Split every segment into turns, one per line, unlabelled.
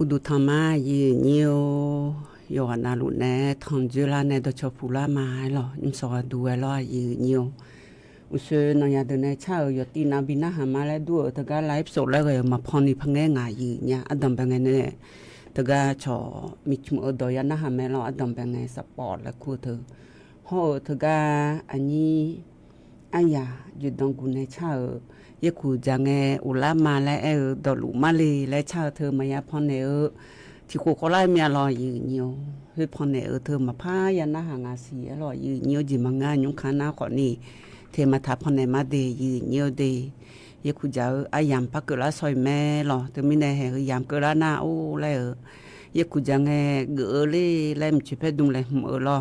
อุดุธรรมายีเนียวโยหนาลุแนทองจุลาเนตชพูลามาหรอยิมสอดูเอลอยีเนียวอุเซนอยาเดเนชาอยตีนาบินาหามาแล้วดูตะกาไลฟ์สดแล้วก็มาพอนี่พังเงงายีเนี่ยอดัมเป็นไงเนี่ยตะกาชอมิชมอดอยานะหาแม่เราอดัมเป็นไงสปอร์ตแล้วคู่เธอโหตะกาอันนี้อายาอยู่ดงกุเนชายกูจังอุลามาและดอลุมาลีและชาเธอมายาพอนเนอที่กูก็ไล่เมียรอยืนเนียวเฮ้ยพอนเนอเธอมาพายันนะหางาสีรอยืนเนียวจิมังงานยุงคานาขอนี่เทมาทับพอนเนมาเดยืนเนียวเดยกูจะอายามพักเกล้าซอยแม่รอเธอไม่ได้เหยามเกล้าหน้าโอ้แล้วยกูจังเกอเลยแล้วมันจะไปดุงเลยมือรอ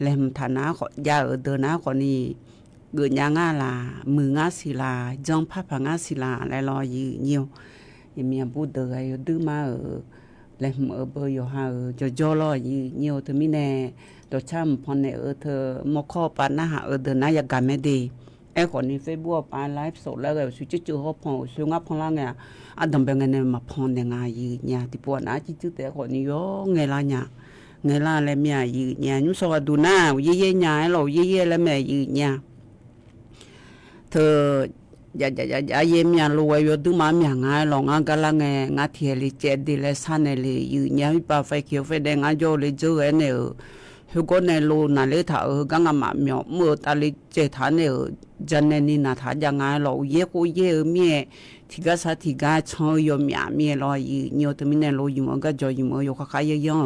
แล้วมันฐานะขอยาเดินนะขอนี่เกิดยางาลามืองาศิลาจองพับงาศิลาและรอยืนเนียวยังมีบูเดอร์อยู่ดื้อมาและมือเบอร์อยู่หาจะรอยืนเนียวเธอไม่แน่ตัวช่ำพอในเธอมอข้อปานหน้าหาเดินหน้าอยากการไม่ดีคนนี้เฟซบุ๊กปานไลฟ์สดแล้วก็สุดจู่ๆเขาพอสุงับพลังเนี่ยดัมเป็นไงเนี่ยมาพอนยังไงยืนเนี่ยที่ปวดนะจู่ๆแต่คนนี้ย่อไงล่ะเนี่ยไงล่ะแล้วเมียยืนเนี่ยยุ่งสวัสดีนะเย่ๆเนี่ยเราเย่ๆแล้วแม่ยืนเนี่ยเธออย่าเยี่ยมอย่ารวยอยู่ดูมาอย่างไงหรอกงานกำลังงานเที่ยวเลยเจ็ดดีเลยสั้นเลยอยู่เนี่ยไม่ป่าไฟเขียวไฟแดงงานโยเลยเจอเนี่ยเขาก็ในโลนั่นเลยถ้าก็งานมาเมื่อตาลิเจฐานเนี่ยจันนี่นะถ้าอย่างไงหรอกเย่ก็เย่เมียที่ก็สัตที่ก็ชอบอยู่เมียรออยู่เนี่ยแต่ไม่ในโลอยู่มันก็จอยอยู่มันอยู่ข้างๆยัง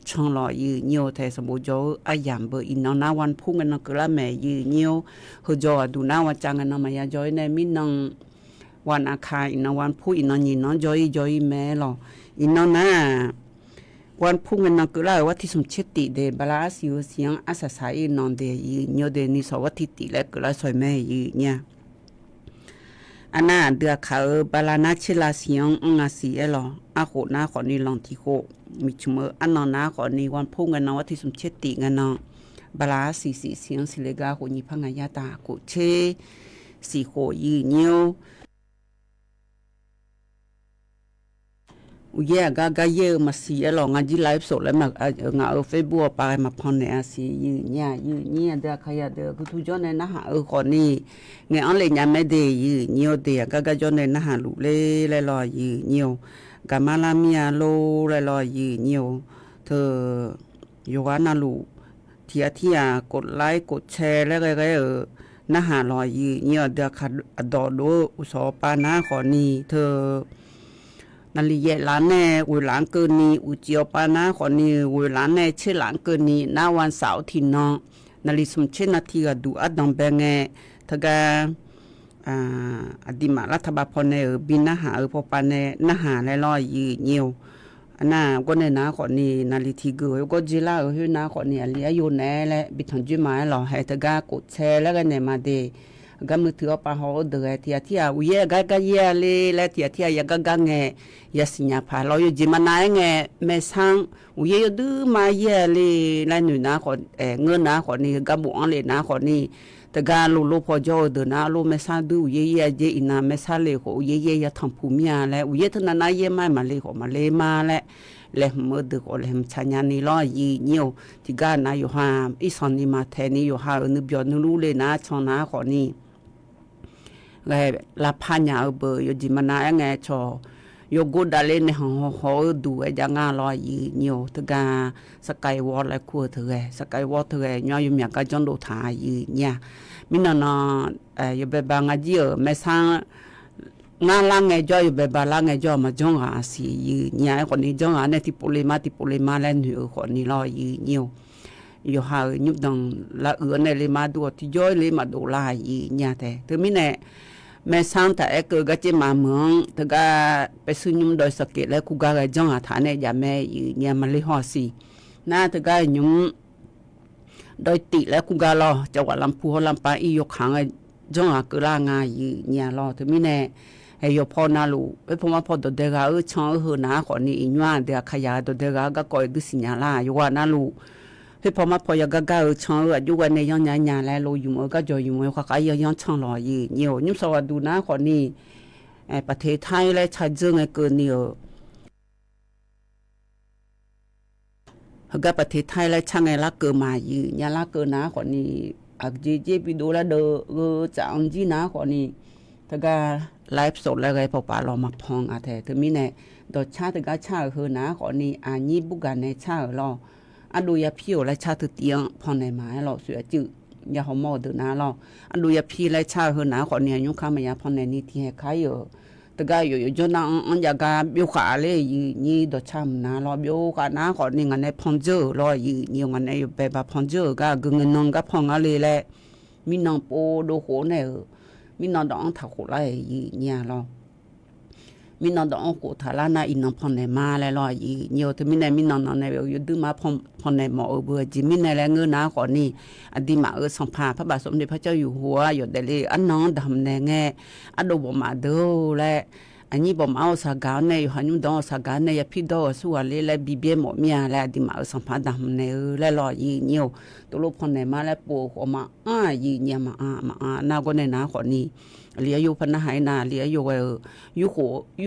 ช่องรอยืนเนียวแต่สมบูรณ์จะอายามเบอร์อินนนาวันพุ่งกันนักละแม่ยืนเนียวเขาจะดูน้าวันจังกันนมายาจอยในมินังวันอาคาอินนวันพุ่งอินนยินนจอยแม่หรออินนน่ะวันพุ่งกันนักละว่าที่สมเชติเดบลาสิวเสียงอาศัยสายนอนเดยืนเนียวเดนิสวัติติและกละสวยแม่ยืนเนี่ยอันน่ะเดือเขาบาลานาชิลาเสียงงาสีหรออาโหน้าขอนี่ลองที่โคมิชเมออันนอนนะขอนี่วันพุ่งกันนะว่าที่สมเชติกันนะบลาสีเสียงสิเลกาโหนี่พังยาตาโกเชสีโหยืนเนียวอุยกาเยมาสีหรองานจีไลฟ์สดแล้วมางานเฟซบุ๊กไปมาพอนเนี่ยสียืนเนี่ยเดือขยะเดือคือทุกจอนในนะฮะขอนี่เงี้ยอันเลยยังไม่ได้ยืนเนียวเดียกาจอนในนะฮะลุเล่รอยืนเนียวกามาลามีอาโลเลยรอยืนเนียวเธอโยกานาลูที่กดไลค์กดแชร์แล้วก็นะฮะรอยืนเนียวเดือขัดดอโดอุสปานะขอนี่เธอนาลีเยหลานแน่อุหลานเกินนี้อุเจียวปานะขอนี่อุหลานแน่ชื่อหลานเกินนี้หน้าวันเสาร์ที่น้องนาลีสมเชนาทีก็ดูอัดดองแบงเงทกาอดีมารัฐบาลพอในบินนาหาพอปานในนาหาในรอยยืนเนียวอันน่ะก็ในน้าขอนี่นาลีทีเกอก็จิล่าเฮ้ยน้าขอนี่อะไรอยู่แน่และบิทันจุมาหรอให้ทกากดแชร์แล้วกันเนี่ยมาเดก็มือถือปะเขาเดือดที่อุยกเยเลยและที่ยากเงยสิญญาพาเราอยู่จิมันายเงแม่สังอุยดื้อมาเยเลยและหนูน้าขอเงินน้าขอนี่ก็บุอันเลยน้าขอนี่แต่การลูพอจอเดินน้าลูแม่สังดูอุยเจอินาแม่สังเลยขออุยยาทำภูมิและอุยทนานายไม่มาเลยขอมาเลยมาและมือดึกอะไรมันชัญญานี่ล้อยีเนียวที่การนายอยู่หาอีสานนี่มาแทนนี่อยู่หานึกยอดนึกรู้เลยนะชองน้าขอนี่เลยลาพันยาเบอร์อยู่จิมันนายไงชอโยกุดาเลนในห้องดูไอ้ยังงาลอยยืนเนียวถึงการสกายวอลและคัวเธอสกายวอลเธอย่อยมีการจนดูถ่ายยืนเนี่ยมินนอยู่แบบบางอาจีแม่สังงานล่างไงจ่อยอยู่แบบบางล่างไงจ่อมาจ้องหาสียืนเนี่ยคนนี้จ้องหาในที่ปุริมาเล่นหัวคนนี้ลอยยืนเนียวอยู่หายุบดังละในเลยมาดูที่ย่อยเลยมาดูลายยืนเนี่ยแต่ถึงมินแม่สังแต่เกิดก็จะมาเมืองถึงก็ไปซื้อยุ่มโดยสเกตแล้วกูก็จ้องหาฐานในยาแม่ยืนเนี่ยมันเลยห่อสีน่าถึงก็ยุ่มโดยติแล้วกูก็รอจังหวัดลำพูนลำปางอียกขังจ้องหาเกล้างายืนเนี่ยรอถึงมินให้ยกพอนาลูเพราะว่าพอตัวเด็กช่างหือหนาขอนี่อีกว่าเด็กขยายตัวเด็กก็ก่อยดุสิญญาลาอยู่ว่านาลูเฮ้ยพอมาพอยากกช่างอยู่วันในย้อนยาแล้วลูอยู่มันก็จะอยู่มันก็ย้อนช่างรอยืนเนียวยิ่งสวัสดีนะขอนี่ประเทศไทยและชาติเมืองเกินเนียว ก็ประเทศไทยและช่างไงละเกิดมาอยู่ยาละเกิดนะคนนี้เจปีดูแลเดอจะอันจีนะคนนี้ถ้าก็ไลฟ์สดแล้วไงพอป่าเรามาพองแต่ถึงมีเนี่ยดอชาถึงก็ชาคือนะคนนี้อันนี้บุกันในชาเราดูยาพิวและชาถึงเตียงพอในไม้เราเสือจืดยาหอมอดูนะเราดูยาพิและชาคือนะคนนี้ยุ่งข้ามายาพอในนี้ที่ให้ใครอยู่แต่ก็อยู่จนนั่งอันยากาบิวขาเลยยี่ดอชามนะเราบิวขานะคนนี้งานในพองเจอเรายี่งานในอยู่แบบพองเจอก็กึ่งนองก็พองอะไรแหละมีน้องโปดูโหเนี่ยมีน้องดองถักหัวไหลเนี่ยเรามีน้องดองหัวทารานาอินน้องพอนในมาแล้วเราเนี่ยถึงมีในมีน้องในอยู่ดื้อมาพอนในหมอเบื่อจิมีในแรงเงินนะก่อนนี่อดีมาสัมภาพระบาทสมเด็จพระเจ้าอยู่หัวอยู่เดลีอันน้องดำแน่แง่อันดูบ่มาดูและอันนี้บ่มาเอาสากาในอยู่หันยุ่งดองสากาในยาพิดอส่วนเลยและบีเบี้ยหมอเมียและอดีมาสัมภาดำในและรอเนี่ยตัวลูกพอนในมาและปูหัวมาเนี่ยมาหน้าก็ในนะก่อนนี่เลี้ยอยู่พนักงานนาเลี้ยอยู่อยู่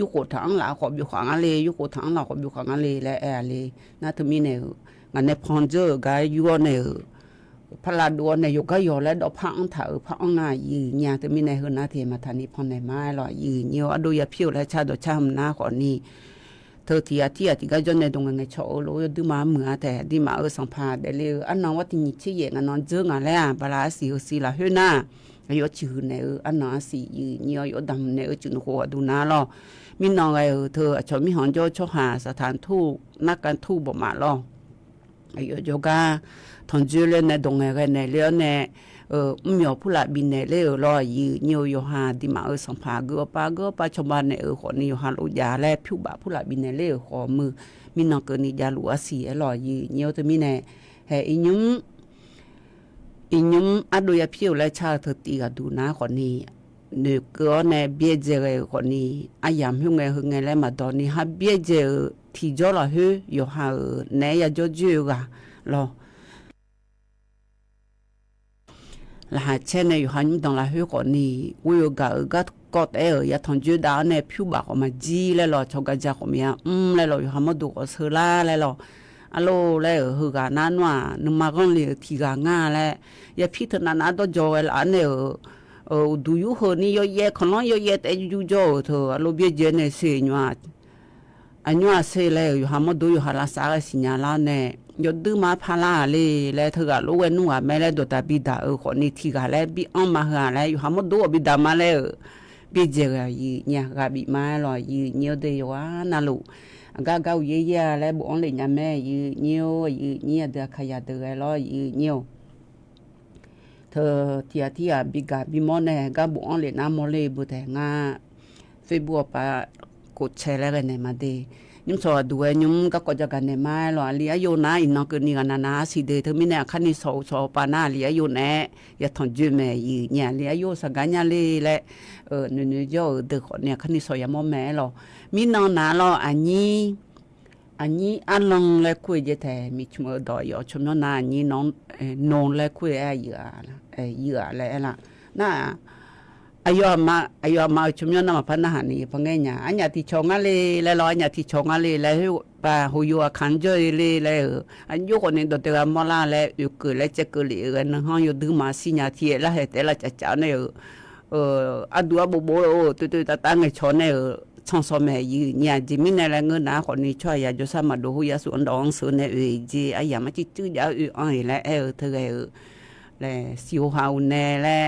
โขถังหลาขอบอยู่ขวางอะไรอยู่โขถังหลาขอบอยู่ขวางอะไรและเลยน่าจะมีเนี่ยงานในพอนเจอไกอยู่เนี่ยพลาดวนเนี่ยอยู่ก็อยู่แล้วดอกพังเถอะพังง่ายเนี่ยจะมีในเฮือนนาเทมาทานีพอนในไม้หล่อเนี่ยดูยาพิวและชาดชามนาก่อนนี่เธอที่ก็จนในตรงไงโชว์รู้ดูมาเหมือแต่ดีมาสัมภาษณ์ได้เลยอันน้องว่าที่นี่ชี้เย่งอันน้องเจองานแล้วบลาสีละเฮือนาอยู่ชื่อเนี่ยอันน้องสีเนี่ยอยู่ดำเนี่ยจุนหัวดูน้าล่อมีน้องไงเธอชอบมีหอนโจชอบหาสถานทูตนักการทูตบอกมาล่ออยู่โยกาทอนจูเลนในตรงไงในเลี้ยวเนี่ยมีผู้หลักบินในเลี้ยวล่อเนี่ยอยู่หาดีมาสัมภาษณ์ก็ปาชาวบ้านเนี่ยคนนี้อยู่หาลูกยาและผิวบาผู้หลักบินในเลี้ยวขอมือมีน้องเกินนิยาหลวงสีล่อเนี่ยจะมีเนี่ยอีนุ่มดูยาพิวและชาเธอตีกับดูนะคนนี้เนื้อก็ในเบี้ยเจอคนนี้ยามหุ่งไงแล้วมาตอนนี้ฮะเบี้ยเจอที่จอละหูอยู่หาในยาจอจูกะรอแล้วหาเช่นในอยู่หันตรงละหูคนนี้วิวก็ยาทอนจูดาวในผิวบากออกมาจีแล้วรอชกกันจากผมแล้วรออยู่หามาดูก็เสือล่าแล้วรออโลแล้วหือกานั่นว่านึกมาก็เลยทีกาง่าแล้วยาพิษนั้นตัวจอยอันเนี่ยดูอยู่หัวนี่ย่อยคนน้อยย่อยแต่อยู่จอเธออโลเบียเจเนเสียว่าอันว่าเสียแล้วอยู่หามาดูอยู่หาลาสาสิญญาลาเนี่ยยดื้อมาพาลาเลยแล้วเธอก็รู้ว่านู่นแม่แล้วตัวตาบิดาคนนี้ทีกาแล้วบิอ้อมมาหาแล้วอยู่หามาดูบิดามาแล้วบิเจก็เนี่ยก็บิมาลอยเนี่ยเดียวน่าลูก็เยี่ยแล้วบุญเลยนะแม่เนี่ยเดือขยะเดือล้อเนี่ยเธอที่บิมอนเนี่ยก็บุญเลยนะมอเลยบุแต่งาเฟซบุ๊กปากดแชร์แล้วกันเนี่ยมาดียุ่งสอดด้วยยุ่งก็จะกันเนี่ยมาหรอเลี้ยอยู่นะอินนอกนี่กันนะสิเดเธอไม่เนี่ยคันนี้สอปานาเลี้ยอยู่แน่อย่าทนจุแม่เนี่ยเลี้ยอยู่สักกันเนี่ยเลยแหละเนื้อเยอะเด็กคนเนี่ยคันนี้สอยามอแม่หรอมีน้องนาหรออันนี้อันลงเลยคุยจะแต่มีชมดอยชมน้องนาอันนี้น้องเลยคุยเยอะเลยล่ะน่าอายุมาชมย้อนมาพันนาหานี่พังเงี้ยอันยาที่ชงอะไรแล้วอันยาที่ชงอะไรแล้วป่าหูยัวขันเจอเลยแล้วอันยุคนนี้ตัวเดียวมอลาแล้วอยู่เกิดแล้วจะเกิดเลยกันห้องอยู่ดื้อมาสิญาที่แล้วเหตุแล้วจะเจ้าเนี่ยอันดัวโบตัวตาตั้งไอ้ชนเนี่ยช่องสมัยเนี่ยจิมินอะไรเงินนะคนนี้ช่วยยาจะสามารถดูยาส่วนดองส่วนเนี่ยจีไอ้ยามาจิจื้อยาอ่อยแล้วเธอแล้วสิวหาวแน่แล้ว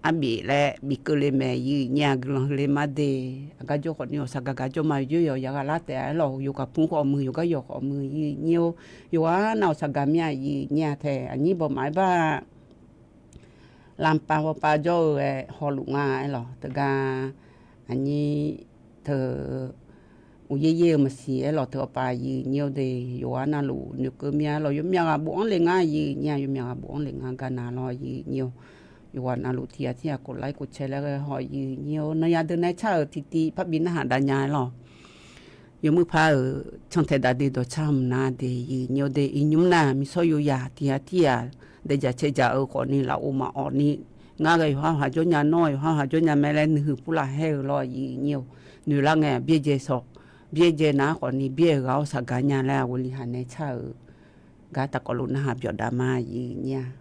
อาบีและบิกเลแม่เนี่ยกลางเลมาเดก็จะคนนี้สักก็จะมาอยู่อย่างละแต่เราอยู่กับพุ่งข้อมืออยู่ก็อยู่ข้อมือเนี่ยอยู่ว่าเราสักมีเนี่ยแต่อันนี้บอกหมายว่าลำปาโจ้ฮอลุงาหรอแต่ก็อันนี้เธออุยเย่มาเสียหรอเธอไปเนี่ยเดอยู่ว่าน่ารู้นึกเมียเราอยู่เมียกับบุ้งเลยง่ายเนี่ยอยู่เมียกับบุ้งเลยง่ายกันน่าเราเนี่ยอยู่วันอาลุที่กดไลค์กดแชร์แล้วก็หอยเนี่ยนายเดินในเช้าที่พับบินอาหารดันยาหรออยู่มือพาช่างเทดาดีตัวช่ำนาดีเนี่ยเดอินุ่มนามีโซยุยาที่เดี๋ยวจะเชื่อคนนี้เราอุมาอ่อนนี้ง่ายเลยหาจนยาน้อยหาจนยาแม่เล่นหือผู้ละเฮรอยเนี่ยหนูละไงเบี้ยเจสอกเบี้ยเจนะคนนี้เบี้ยเราสักการยาแล้ววันนี้หันในเช้า gà ta có lúc na hạp giọt đà ma gì nha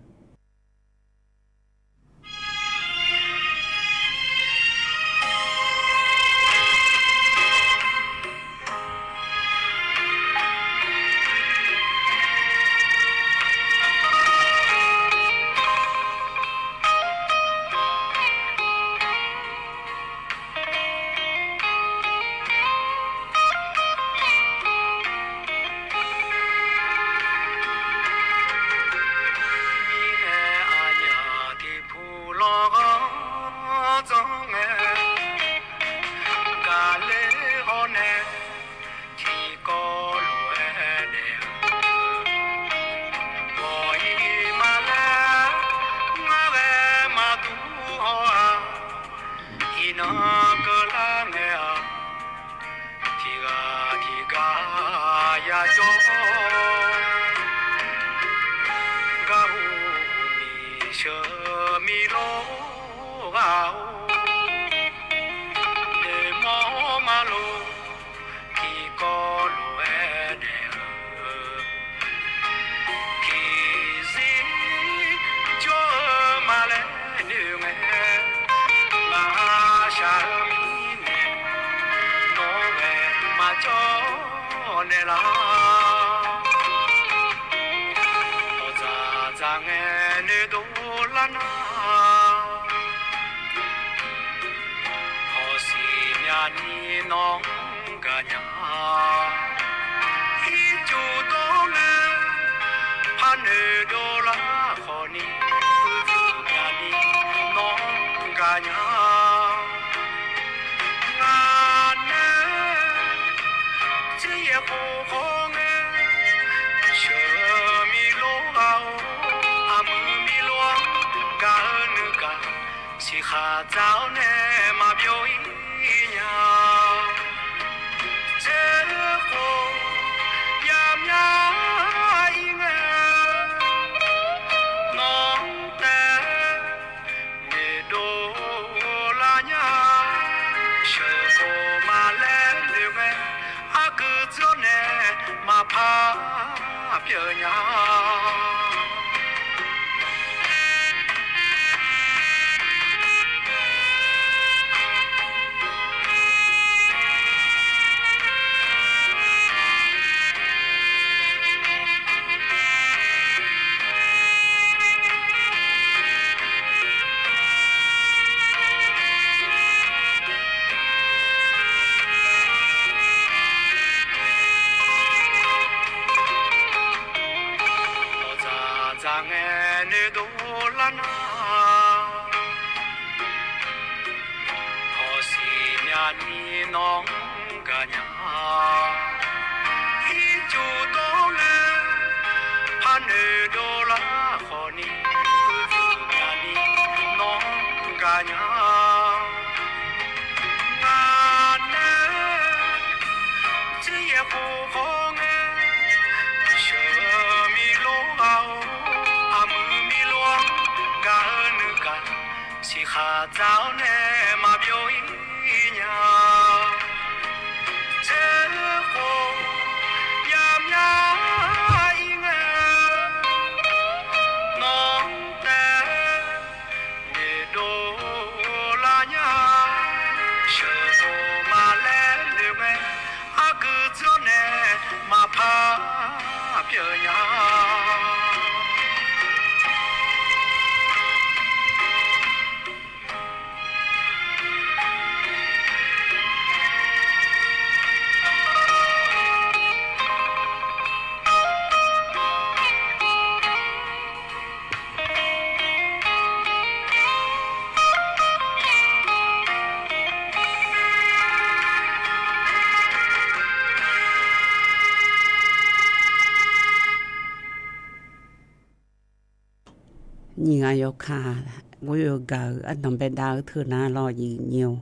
nhìn ai yêu khá ngồi yêu gạo ăn nằm bên đào thừa na lo gì nhiều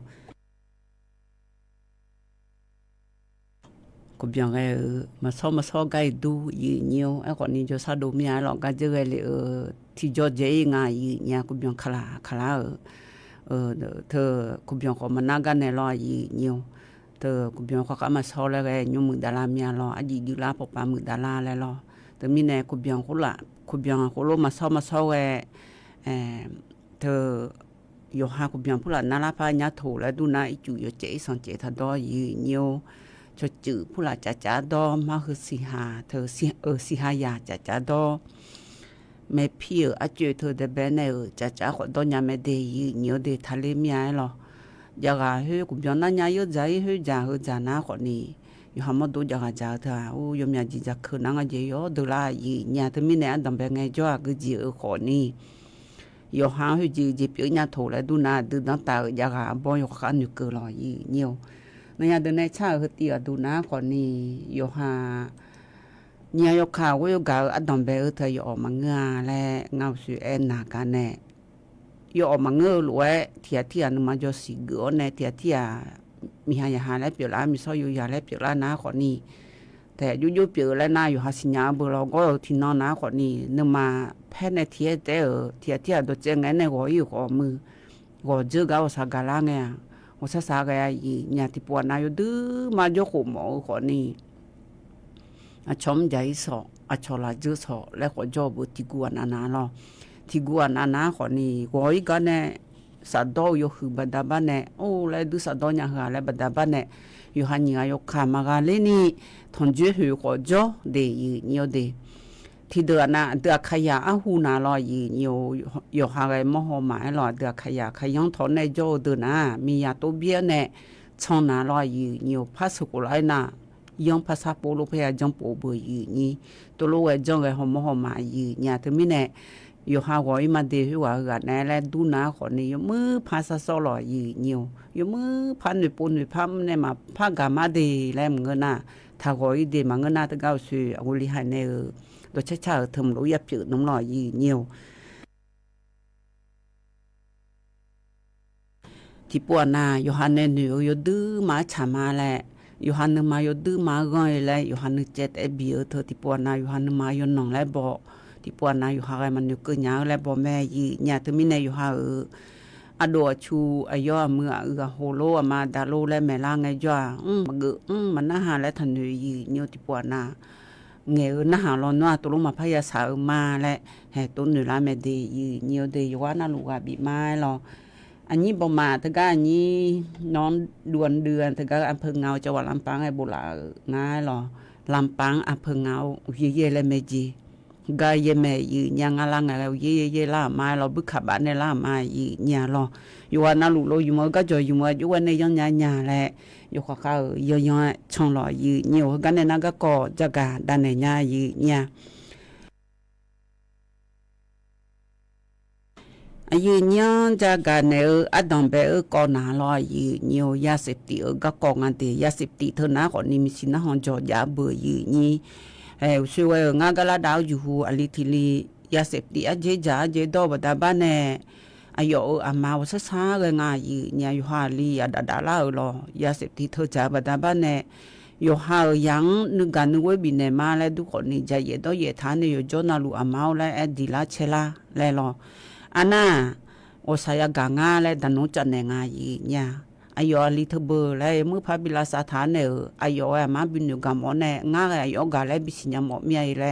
cũng chẳng cái mà so cái đủ gì nhiều ai còn đi cho sao đủ miếng lọ cái chơi cái lệ thì cho dễ ngay gì nhà cũng chẳng khá thơ cũng chẳng có mà naga này lo gì nhiều thơ cũng chẳng có cái mà so là cái nhiều mực đà la miếng lo gì gì lá bọc ba mực đà la lại lo แต่มีแน่คุบยองคุละคุบยองคุโลมาเศร้าเธอโยหาคุบยองพุละนาลาพาญาโถและดูนาอีจูโยเจสังเจทัดดอยืเนียวชดจื้อพุละจ้าดอมาคือสิหาเธอสิหายาจ้าดอแม่พี่อาเจอเธอเดเบเนจ้าขอดอนยาแม่เดยืเนียวเดทะเลมีไอหรอยากาเฮคุบยองนั่นยาเยอะใจเฮจานาขอนี่อยู่หามดูจากอาจารย์เธอโอ้ยมยาจีจักคืนนั่งเจียดูลายีเนี่ยเธอมีเนี่ยดังแบบไงจ้าก็จีขอนี่ยอหาเฮจีเปียเนี่ยโถแล้วดูน่าดูน้ำตาอยากาบ่อยขันอยู่เกลอยีเนี่ยเนี่ยเดินในชาเฮตีดูน่าขอนี่ยอหาเนี่ยยกข่าวว่ายกาดังแบบเธออยู่ออกมาเงาและเงาสุเอ็นนากันเนี่ยอยู่ออกมาเงาล้วนเทียนึกมาจะสิกอนเนี่ยเทียมีหายาแล้วเปล่ามีซอยอยู่ยาแล้วเปล่านะขอนี่แต่ยุเปล่าแล้วนะอยู่หาสิญญาเบอร์เราก็ที่นอนนะขอนี่นึกมาแพ้ในเทียเตอเทียตัวเจงไงในหัวอยู่หัวมือหัวเจอกับสักการะไงหัวสักการะอีเนี่ยที่ปวดนายดื้อมาโยกหมอขอนี่ชมใจสอชลาจื้อสอและขอจอบที่กวนนาเนาะที่กวนนาขอนี่หัวอีกันเนี่ยสัตว์ดอยคือบดาบันเนี่ยโอ้แล้วดูสัตว์ดอยยังหาแล้วบดาบันเนี่ยอยู่หันยังยกขามากันเลยนี่ทนจื้อหือขอจอเดียเนี่ยเดียที่เดือนน่ะเดือขยะหูนาลอยอยู่หาอะไรมหหมายลอยเดือขยะขยังทนในโจเดือนน่ะมียาตัวเบี้ยเนี่ยช่องนาลอยอยู่ภาษากุไรน่ะยังภาษาโปโลเพียจังโปเบยนี่ตัวลูกจังไอ้หมหมายเนี่ยถึงมีเนี่ยอยู่หาว่าอีมาเดียวว่ากันแน่แล้วดูนาคนนี้อยู่มือภาษาสลอยอยู่มือพันหนึ่งปุ่นหนึ่งพันเนี่ยมาพักกันมาดีแล้วมึงน่ะถ้าว่าอีเดียมันก็น่าจะก้าวสู่อุลิหันเนี่ยโดยช้าๆทำรู้ยับจืดน้ำลอยnhiềuที่ปวดน่ะอยู่หันเนี่ยหนูอยู่ดื้อมาฉามาแหละอยู่หันนึงมาอยู่ดื้อมาก่อยแหละอยู่หันนึงเจ็ดเบียเธอที่ปวดน่ะอยู่หันนึงมาอยู่หนองแล้วบอกที่ปวดน่ะอยู่หาอะไรมันอยู่เกินยาวแล้วบอกแม่เนี่ยถึงมีในอยู่หาอดัวชูอายอเมื่อโฮโลมาดาโลและแม่ล่างไงจ้ามันน่าหาและทันอยู่เนี่ยที่ปวดน่ะเงี้ยน่าหาร้อนว่าตัวลงมาพยาสาวมาและแห่ต้นหนึ่งละเมดีเงี้ยดีว่าน่าลูกบีไม้หรออันนี้บ่มาถึงก็อันนี้น้องเดือนถึงก็อำเภอเงาจังหวัดลำปางไอ้บุหรี่ง่ายหรอลำปางอำเภอเงาเย่เลยเมจีก็เย่แม่ยังอะไรไงเราเย่ล่าไม้เราบึกขับบ้านในล่าไม้เนี่ยหรออยู่ว่าน่าลูกเราอยู่เมื่อก็จะอยู่เมื่ออยู่วันในยังเนี่ยแหละอยู่ข้าวเยอะๆช่องหล่อเนี่ยกันในนั้นก็ก่อจะการด้านในเนี่ยเนี่ยจะการในอัดดอมเบอก่อหนาลอยเนี่ยยาเสพติดก็ก่องันตียาเสพติดเท่านั้นคนนี้มีสินะฮอนจอดยาเบื่อนี่ช่วยงานก็ละดาวอยู่อลิทิลียาเสพติดเจดอบดาบ้านเนี่ยอายุอามาวัชชาเลยง่ายเนี่ยอยู่หาลีดาลาหรอยาเสพติดเธอจะบดาบ้านเนี่ยอยู่หายังนึกกันนึกว่าบินเนี่ยมาแล้วทุกคนนี่ใจเย็นต้องเย็นทานเนี่ยอยู่จนนาลูอามาแล้วดีละเชล่าแล้วหรออันน่ะโอสายกางาแล้วดันโนจันเนี่ยง่ายเนี่ยอายุลิทเบอร์แล้วมือพาบิลาสถานเนี่ยอายุมาบินอยู่กับหมอเนี่ยง่ายอายุกาแล้วบิสิญญาหมอมีอะไร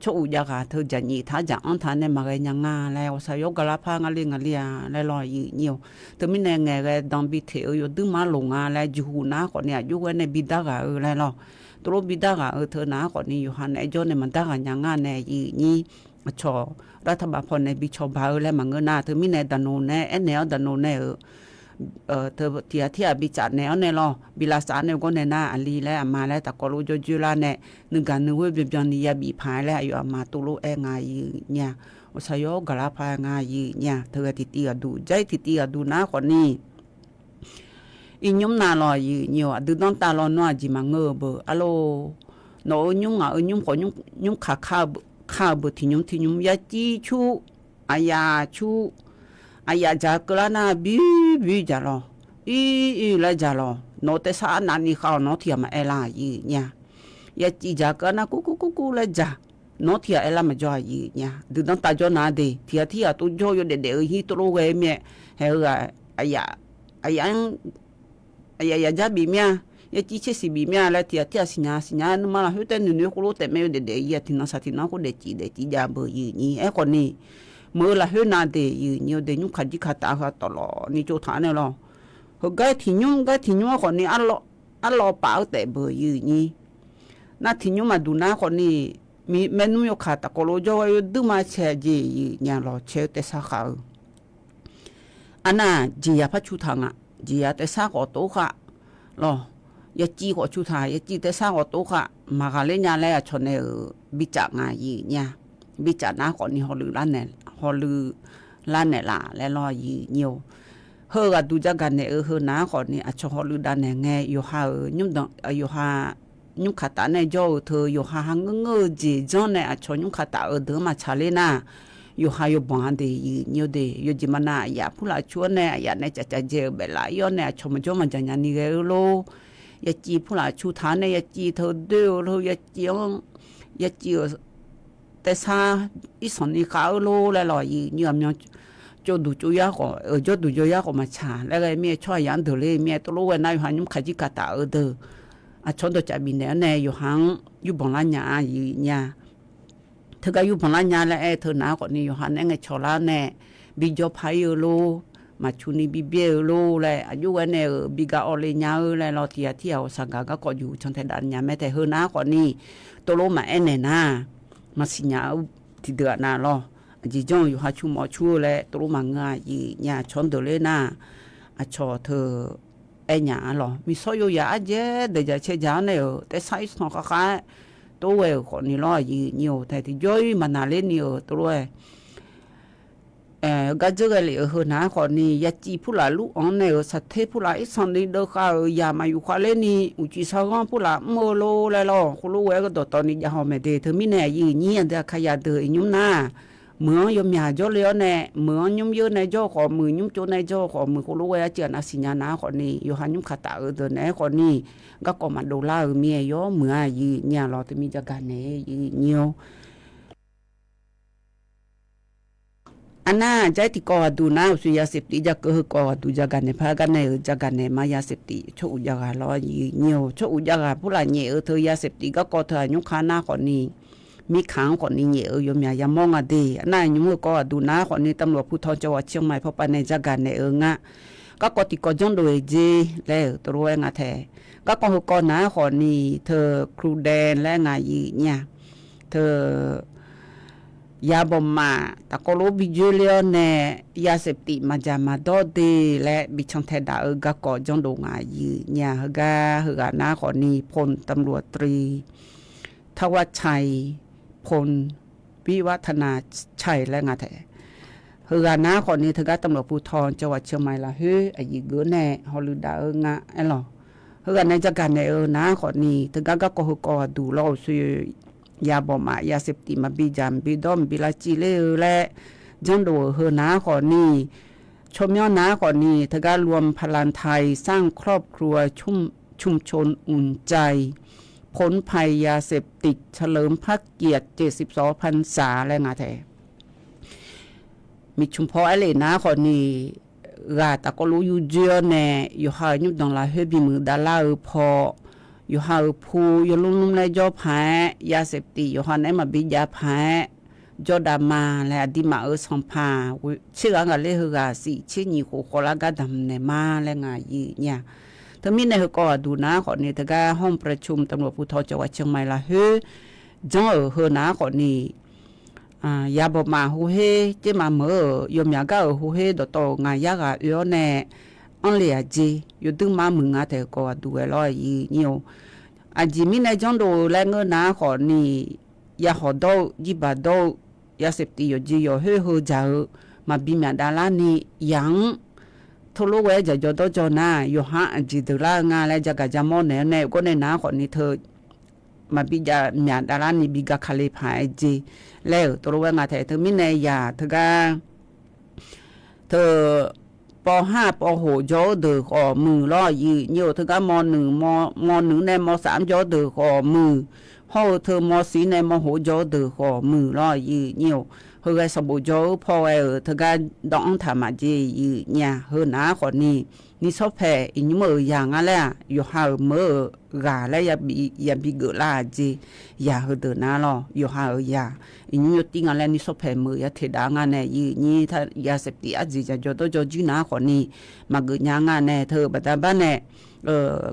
ช่วยยากาเธอจะนี่ถ้าจะอันทานเนี่ยมาเรียนงาแล้วสายกลาพางาเลียแล้วลอยเนี่ยแต่ไม่แน่ไงเลยดังบิเทออยู่ดึงมาลงงาแล้วอยู่นะคนเนี่ยอยู่ในบิดากาแล้วหรอตัวบิดากาเธอนะคนนี้อยู่หันไอจอนเนี่ยมันดากางงาเนี่ยนี่ชอรัฐบาลพอในบิชอบาแล้วมันเงินนาเธอไม่แน่ดันโนแน่แนวดันโนแน่เธอที่บิจัดแนวเนี่ยหรอบิลาสานเนี่ยก็ในหน้าอันลีแล้วมาแล้วแต่ก็รู้จุลาเนี่ยนึกกันนึกว่าเป็นอย่างนี้ยาบีพายแล้วอยู่มาตุลุเองไงเนี่ยว่าใช้ยกลาพายไงเนี่ยเธอติดดูใจติดดูนะคนนี้อีนุ่มนาลอยเนี่ยดูน้องตาลอยนัวจิมังเงอเบออะโลโนนุ่งนุ่งขอนุ่งขาข้าวเบอที่นุ่มยาจีชูอายาชูอายาจากลานาบิจาร์ละจาร์โนเตสานานี่ข้าวโนที่มาเอลาเนี่ยยาจีจากลานากูละจาโนที่เอลามาจ่อยเนี่ยดูน้องตาจอนาเดที่ตัวจ่อยเด็ดฮิตโรเวเมียเฮออายาจาบีเมีย ya chi che si bi mia la tia sinya no mala hute nu ko lo te me de ya tina sa tina ko de ti ja bo yi ni e ko ni mơ là hơi na de yi nhiều de nyu khaji khata ha to lo ni cho tha ne lo ho ga thi nyu ko ni a lo pa te bo yi ni na thi nyu ma du na ko ni mi menu yo khata ko lo jo yo du ma che ji yi nya lo che te sa kha ana ji ya pa chu tha nga ji ya te sa ko to kha lo ya chi ko chu tha ya chi te sa ko to kha ma ga le nya le ya chone bi cha nga yi nya bi cha na ko ni ho lu la ne họ lư lan này là lại lo gì nhiều hơn là tu gia gần này hơn ná còn này cho họ lư đan này nghe yêu ha nhung đằng yêu ha nhung khát ta này cho thưa yêu ha hăng ngơ gì cho này cho nhung khát ta ở đó mà trả lên na yêu ha yêu bán thì nhiều thì yêu gì mà na ya phụ là chúa này ya này chả dễ bể lại yêu này cho mà chẳng nhà ni cái lô ya chỉ phụ là chú thán này ya chỉ thưa đều thôi ya chỉแต่ซาอีสอนอีขาวโลละลอยยอมยอมจดูจุยาก็จดูจุยาก็มาชาแล้วก็เมียช่วยยันเถเลยเมียตัวรู้ว่าในหันยุ่งขจิกาตาเด้อชนตัวจะบินเนี่ยอยู่หังอยู่บนล้านยาอยู่เนี่ยเธอก็อยู่บนล้านยาแล้วเธอหนาก็นี่อยู่หันไงชอลาเนี่ยบิจพายโลมาชุนีบิเบียโลเลยอายุวันเนี่ยบิกาอเลยยาเลยเราเที่ยวสังกัดก็อยู่ชนไทยดันยาแม้แต่เฮนาก็นี่ตัวรู้มาเนี่ยนะมาสิญาที่เดือดน่ะรอจีจ้องอยู่หาชูหมอชูเลยตัวมังงาอีญาชนเดเลยน่ะชอเธอไอ้ญาหรอมีซอยยาเจเดี๋ยวจะเชยาเนี่ยแต่ไซส์ของเขาตัวเวลคนนี้รออีnhiềuแต่ที่ย่อยมันน่าเล่นnhiềuตัวก็เจอกันเลยเหรอนะคนนี้ยาจีผู้หลาลูกอ่อนเนี่ยสัตย์เทผู้หลาอีสันนี้เด็กเขายามาอยู่ควาเล่นี่อุจิสาวผู้หลาโมโลเลยล่ะคุณรู้ไว้ก็ตอนนี้ยาหอมเดเธอมีเนี่ยยืนเงียบเดี๋ยวขยันเดินยุ่งหน้าเมื่อยมยาจ่อเลี้ยเนี่ยเมื่อยุ่งเยอะในจ่อขอมือยุ่งจ่อในจ่อขอมือคุณรู้ไว้เจอนาสิญานาคนนี้อยู่หันยุ่งขัดตาเดินเนี่ยคนนี้ก็กมาดูแลเมียย่อเมื่อยืนเนี่ยเราจะมีจักรเนี่ยยืนเงียวอันน่าใจที่ก่อดูน้าสุยาเสพติจะเกิดก่อดูจากกันในพากันในจากกันในมายาเสพติโชอุยากาลอยเงียวโชอุยากาผู้หลายเงียเธอยาเสพติก็ก่อเธอยุคาหน้าคนนี้มีขังคนนี้เงียยมยามองอดีอันน่ายุมือก่อดูน้าคนนี้ตำรวจภูธรจังหวัดเชียงใหม่พบไปในจากกันในงะก็กติกจงโดยเจแล้วตัวงาแทก็ก่อน้าคนนี้เธอครูแดนและงายีเนี่ยเธอยาบอมมาแต่ก็รู้บิจูเลียเนี่ยยาเสพติดมาจากมาดอดีและบิชงเทดาก็ก่อจงโดงอายีเนี่ยฮกาหน้าขอนีพลตำรวจตรีทวัชชัยพลวิวัฒนาชัยและงาแทฮกาหน้าขอนีทกาตำรวจภูธรจังหวัดเชียงใหม่ละเฮ้ยอายีเกือแน่ฮอลลูดางะไอ้หรอฮกาในจักรในหน้าขอนีทกาก็ก่อดูเล่าสุยาบอมายาเสพติดมาบีจามบีดอมบีลาจิเลและจังโดเฮนาขอนี้ชมย้อนนาขอนี้ทการรวมพลังไทยสร้างครอบครัวชุมชนอุ่นใจพ้นภัยยาเสพติดเฉลิมพระเกียรติ72 พรรษาและงาแทมีชุมพอไอเลนาขอนี้กาตะก็รู้อยู่เจอแน่อยู่หายุบดองลาเฮบิมือดาลาพออยู่หาผู้อยู่ลุ่มในจอแพ้ยาเสพติดอยู่หันไอ้มาบิยาแพ้จอดามาและดิมาสัมภาเชื่อกันเลยคือกาสิเชื่อหนีโคโคลากาดำในมาและงายีเนี่ยทั้งมีในก็ดูนะขอนี้ถ้าก็ห้องประชุมตำรวจภูธรจังหวัดเชียงใหม่ละเฮ้จังเฮนะขอนี้ยาบมาหูเฮเจมาเมื่อยมยาก็หูเฮดโตงายากาเยอะแน่อันเลียจีอยู่ตึงมามึงอาแต่ก็ดูไอ้ร้อยnhiềuอาจีมีในจังโดแลเงินนะขอนี่ยาหอดยิบาดยาเสพติดอยู่จีอยู่เฮอจ่ามาบิมาดาลานี่ยังทุลุเวจะจอดหน้าอยู่หาจีตุลางานและจะกะจะมอนเนี่ยก็ในน้าขอนี่เธอมาบิจามีดาลานี่บิกาคาเลพายจีแล้วทุลุเวงาแต่เธอมีในยาเธอก็เธอป.5 ป.6 จ่อเดือขอมือร้อยnhiềuเธอก็ม.1 ในม.3 จ่อเดือขอมือห้องเธอม.4 ในม.6 จ่อเดือขอมือร้อยnhiềuเฮาก็สบู่จ่อพอเธอก็ดองธรรมะจีเนี่ยเฮาหน้าคนนี้ นี่ชอบแพ้อินมืออย่างอะไรอยู่หามือกาแล้วอย่าบีเกล่าจีอย่าเดินหน้าหรออยู่หาอย่าอินอยู่ติงอะไรนี่ชอบแพ้มืออย่าเทดางานเนี่ยยี่ถ้ายาเสพติดอาจจะจดจจีน่าคนนี้มาเกิดยางานเนี่ยเธอบัดบ้านเนี่ย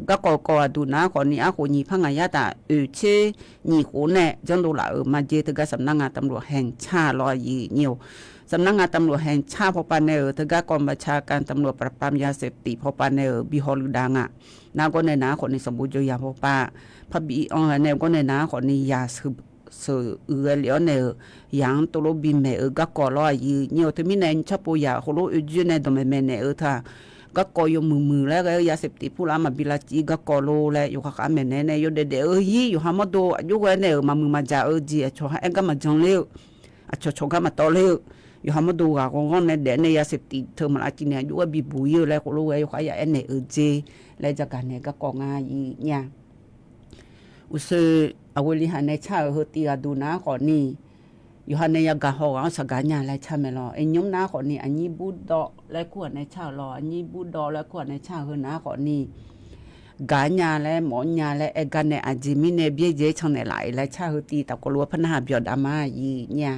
ก็ก่อดูนะคนนี้คนนี้พังงายตาเช่นี่คนเนี่ยจังดูละมาเจอถึงกับสำนักงานตำรวจแห่งชาติรอยี่เนี่ยวสำนักงานตำรวจแห่งชาติพอปานเนอถึงกับกองบัญชาการตำรวจปราบปรามยาเสพติดพอปานเนอบิฮอลูดังอ่ะนาก็ในนาคนนี้สมบูรณ์จะยาพอป้าพบีเนี่ยก็ในนาคนนี้ยาสือเหลียวเนี่ยยังตัวลบินแม่ก็ก่อรอยี่เนี่ยวถึงมีเนี่ยชอบปุยาคนรู้อยู่ในตรงแม่เนี่ยท่าก็ก่อยมือแล้วก็ยาเสพติดผู้ละมาบิลาจีก็ก่อโลแล้วอยู่ข้างแม่เนี่ยอยู่เด็ดยี่อยู่หามาดูอยู่กันเนี่ยมามือมาจ่าจีชัวร์เอ็งก็มาจังเลี้ยวชัวร์ก็มาต่อเลี้ยวอยู่หามาดูอ่ะก็เนี่ยเด็ดเนี่ยยาเสพติดเธอมาอาจีเนี่ยอยู่ว่าบีบุยแล้วก็รู้ว่าอยู่ข้างยาเนี่ยจีแล้วจากการเนี่ยก็ก่องายี่เนี่ยอุตส่าห์เอาไว้ลิหันในชาเฮตีอาดูนะก่อนนี่อยู่หันในยากาหอเอาสกัดยาและชาเมลอไอ้ยมน้าก่อนนี่อันนี้บูดอและขวดในชารออันนี้บูดอและขวดในชาเฮน้าก่อนนี่กาญาและหมอนยาและเอกันในอาจิมิในเบี้ยเจช่างในหลายและชาเฮตีตะกลัวพนาเบียดอามายีเนี่ย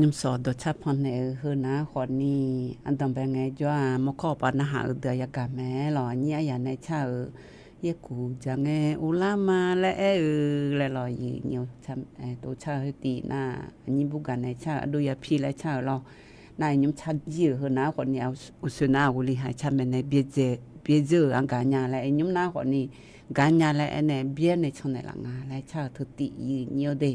ยมสอดดชาพอนเนอคือนะขอนี่อันต้องไปไงจ้ามข้อปัญหาเดือยากาแม่หรอเนี่ยอย่างในชาเยกูจะไงอุลามาและและรออยู่เนียวชำตัวชาให้ตีหน้าอันนี้บุกันในชาดูยาพี่และชาเรานายยมชัดยื้อคือนะคนนี้เอาอุศนาอุลิหายชาเป็นในเบียเจออังการยาและยมน้าคนนี้การยาและในเบียในช่องในหลังงาและชาทุติยื้อเนียวเด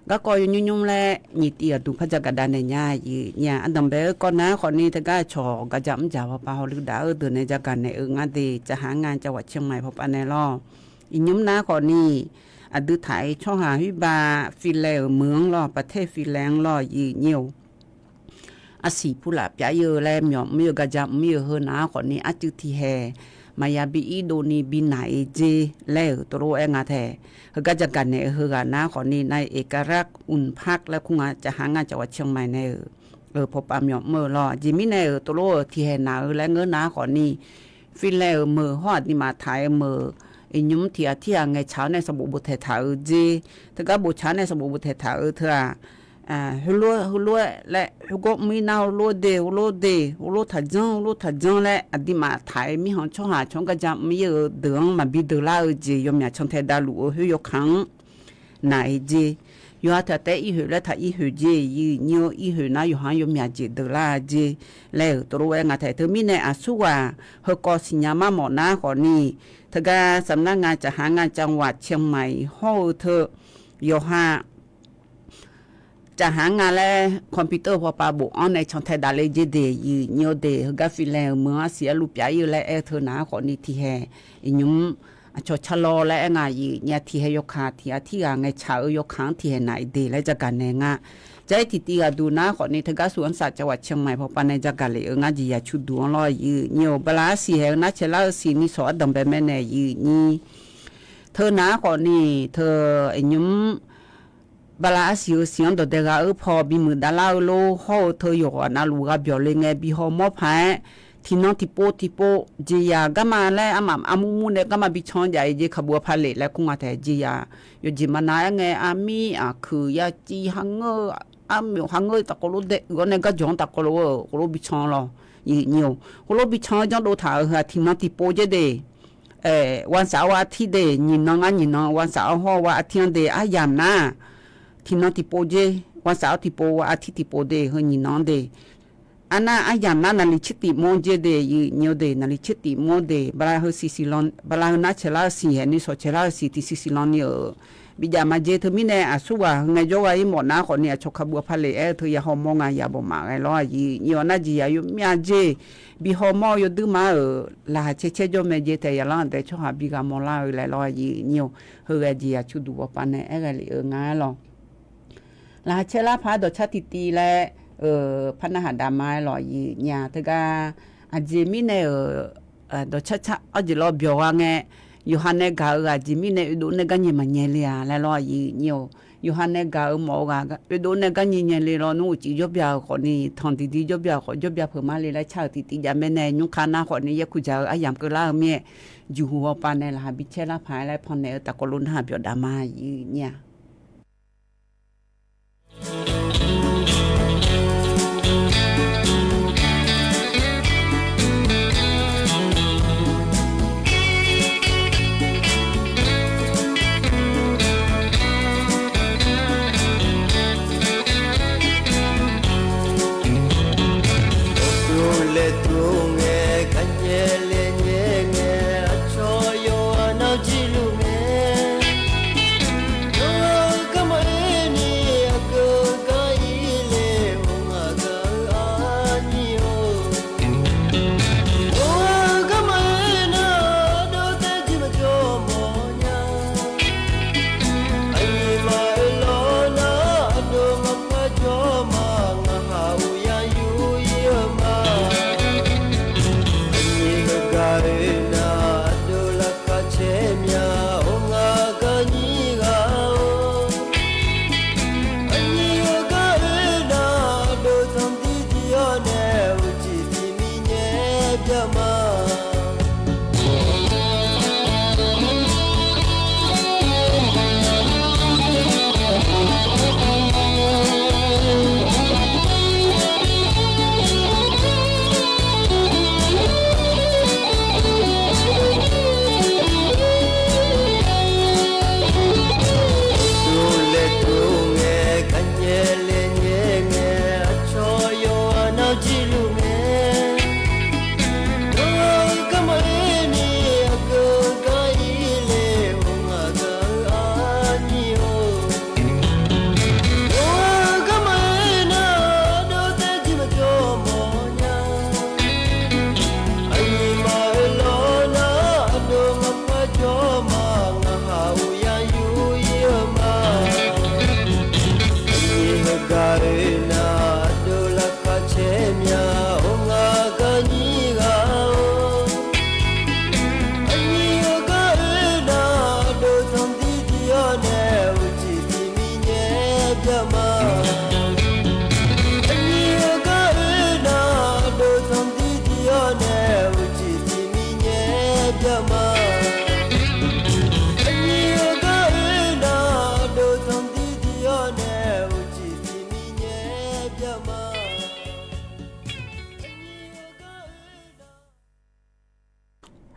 ก็ก็ยุ่งๆแลนี่ตีดูพระจักรดาในญาอยู่เนี่ยอันดับเบก็นะคนนี้ถ้าก็ชอก็จะไม่จ่าวป่าหรือดาวตัวในจักรในงานดีจะหางานจังหวัดเชียงใหม่พบอันในรออียุ่งนะคนนี้อดูถ่ายช่องหาวิบาฟิลเลอร์เมืองรอประเทศฟิลแลนด์รออยู่เนียวอาศัยผู้หลับยาเยอะแลมยอมไม่ก็จะไม่เฮนะคนนี้อาจุที่แฮมายาบีอีโดนีบินไหนเจแล้วตัวเองอาแท้เขาก็จะกันเนี่ยเขากันนะคนนี้ในเอกลักษณ์อุ่นพักและคงจะหางานจังหวัดเชียงใหม่เนี่ยพบปามยอมเมื่อรอจิมิเนี่ยตัวที่แห่หนาวและเงินนะคนนี้ฟิลแล้วเมื่อฮอดนี่มาไทยเมื่ออิยุมเที่ยงไงเช้าในสมุบุเทถาเจถ้าก็บุเช้าในสมุบุเทถาเธอฮัลโหลและฮักมีนาฮัลโหลเดฮัลโหลทัดจังและอดีมาไทยมีห้องช่องหาช่องกระจำมีเดืองมาบิดลาเจยมยาช่องเทดาลูเฮยขังนายเจยอดแต่อีหือและถ้าอีหือเจยีเนียวอีหือนะอยู่หางยมยาเจดลาเจแล้วตัวเองอาไทยเธอมีในอาสุวาเฮกอสิญามาหมอนาคนนี้เธอก็สำนักงานจะหางานจังหวัดเชียงใหม่ห้องเธอยอหาจะหางานและคอมพิวเตอร์พอปาบุออนในช่องไทยดาเลเจเดยีเนียวเดฮกาฟิแลเมืองเสียลูกใหญ่อยู่และเธอหนาคนนี้ที่แห่ยุ้มชดชะลอและงานยีเนี่ยที่ให้ยกขาที่ไงชายกค้างที่ไหนเดและจะกันในงาใจที่ตีก็ดูนะคนนี้เธอก็สวนสัตว์จังหวัดเชียงใหม่พอปาในจะกันเลยงานจีอยากชุดดวงลอยยีเนียวเวลาสีแห่งนัดเชล่าสีนี่สอดดำไปแม่ในยีนี่เธอหนาคนนี้เธอยุ้มบลาสิวเสียงตัวเด็กพอบีมือดาลาโลห่อเธออยู่นาลูกเบียวเลยไงบีห่อมอพายที่น้องที่โปจียาก็มาแล้วอามุมุเนี่ยก็มาบิชอนใหญ่เจขบัวพาเลแล้วคงอาแต่จียาอยู่จิมานายไงอามีคือยาจีฮังเงอมีฮังเงอตะกลุเด็กก็เนี่ยก็จงตะกลุบิชอนรอยี่เนียวกลุบิชอนจังโดถ่ายที่น้องที่โปเจเดวันเสาร์อาทิตย์เดยินน้องวันเสาร์ห่อวันอาทิตย์เดอายามนะที่น้องที่โปเจวันเสาร์ที่โปวันอาทิตย์ที่โปเดเฮนี่น้องเดอันนั้นอายามนั้นนาลิชิติมอนเจเดยีเนียวเดนาลิชิติมอนเดบลาเฮซิซิลอนบลาเฮนัชลาสีเฮนิโซเชลาสีที่ซิซิลอนเนี่ยบิดามาเจเธอมีเนี่ยอาสุวะไงโจวาอีหมดนะคนเนี่ยชกขบัวพาเลเธอยาฮอมองายาบมาไงล้อยีเนียวน่าจีอายุมีอาเจบิฮอมอยดื้อมาลาเชโจเมเจเตยาลันแต่ชอบหาบิกามอลาเลยล้อยีเนียวเฮอจีอาชุดูวปานเนี่ยเลยงาลอลาเชลาพาดชาติตีและพันหาดามาหล่อยีเนี่ยเธอก็อาจจะมีเนี่ยดชาอาจจะรอเบียวไงยูฮันเนกาอาจจะมีเนี่ยดูเนี่ยกันยังมันเนี่ยเลยแล้วหล่อยีเนี่ยยูฮันเนกาหมอกาดูเนี่ยกันยังเนี่ยเลยรอนู่จีจบยาวคนนี้ทองตีจบยาวคนจบยาวเพิ่มมาเลยแล้วชาวตีจะไม่แน่ยุคขานาคนนี้ยังคุยจะอายามก็ล่าเมียอยู่หัวปานในละบิเชล่าพายแล้วพอเนี่ยตะกลุนหาเบียวดามายีเนี่ย
Yo